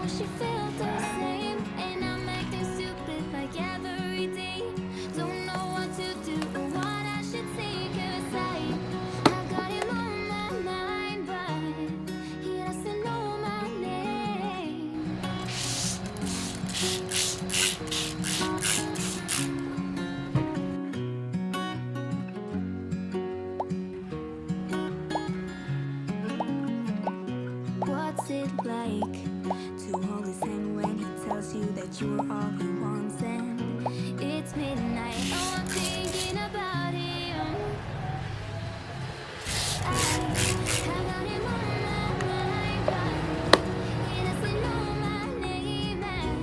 wish you felt the same. And I'm acting stupid like every day. Don't know what to do or what I should say. 'Cause I got him on my mind, but he doesn't know my name. What's it like to hold his hand when he tells you that you're all he wants? And it's midnight, oh, I'm thinking about him. I got him on my mind, but he doesn't know my name. And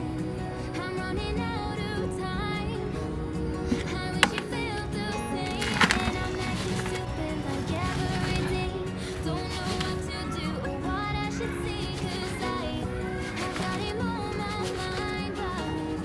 I'm running out of time. I wish you felt the same. And I'm acting stupid like every day. Don't know what to do or what I should say. 'Cause I got him on my mind, but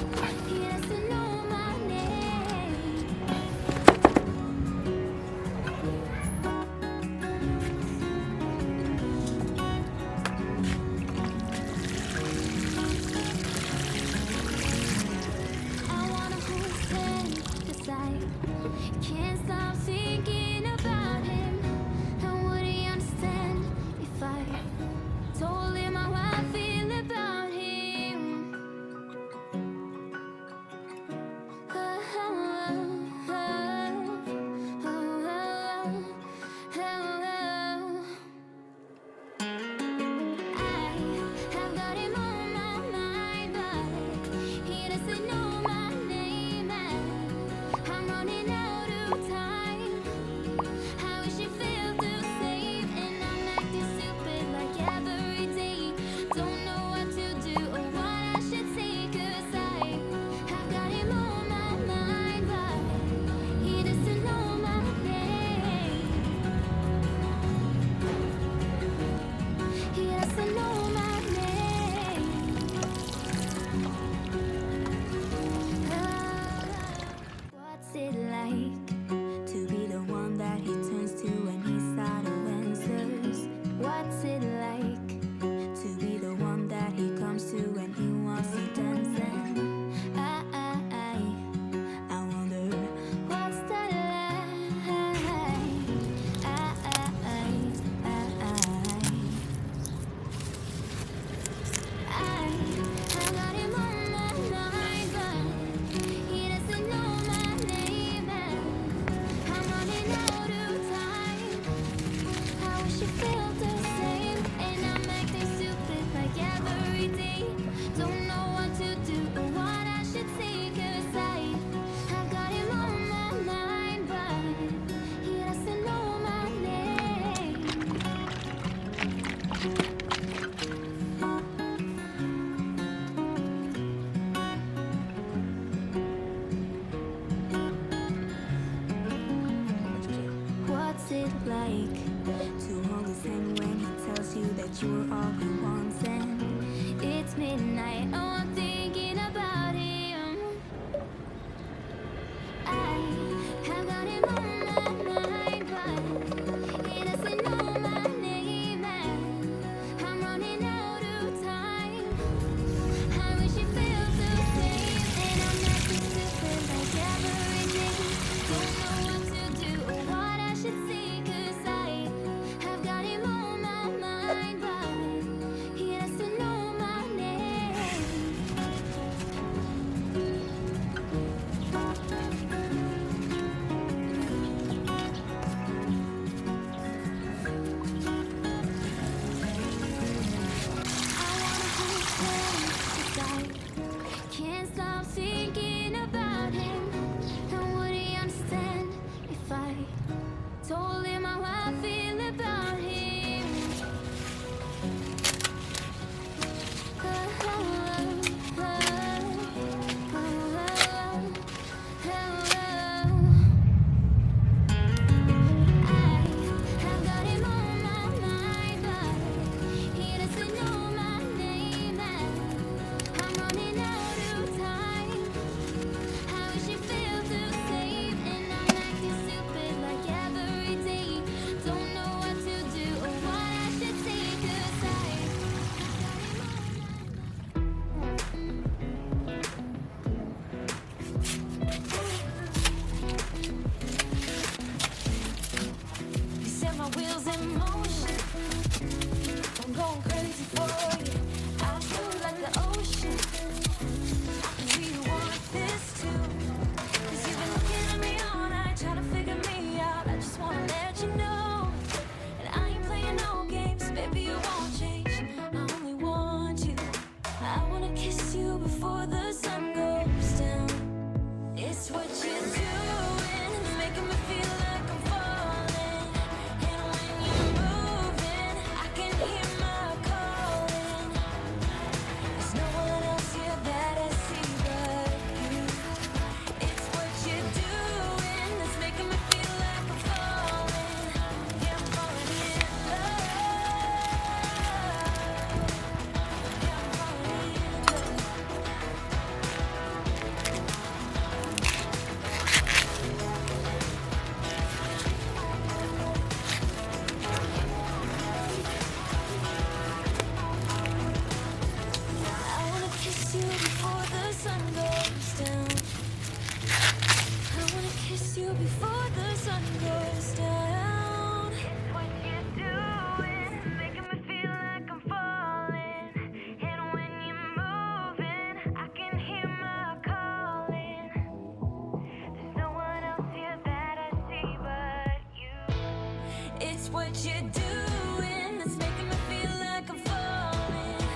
what you're doing that's making me feel like I'm falling.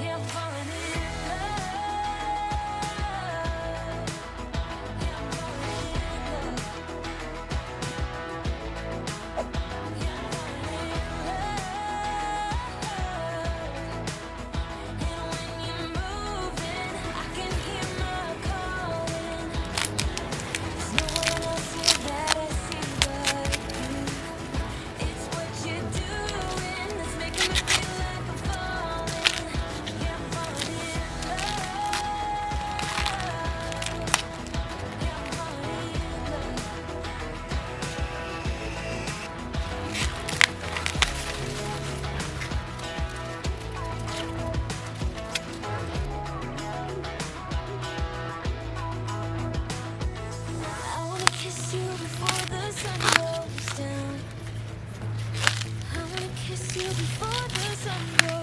Yeah, I'm falling in love. Yeah, I'm falling in love. Yeah, I'm falling in love. And when you're moving, I can hear my calling. There's no one else here that I see but you. It's what you're doing that's making me feel like I'm falling. Yeah, I'm falling in love. Yeah, I'm falling in love. I wanna kiss you before the sun goes down. I wanna kiss you before the sun goes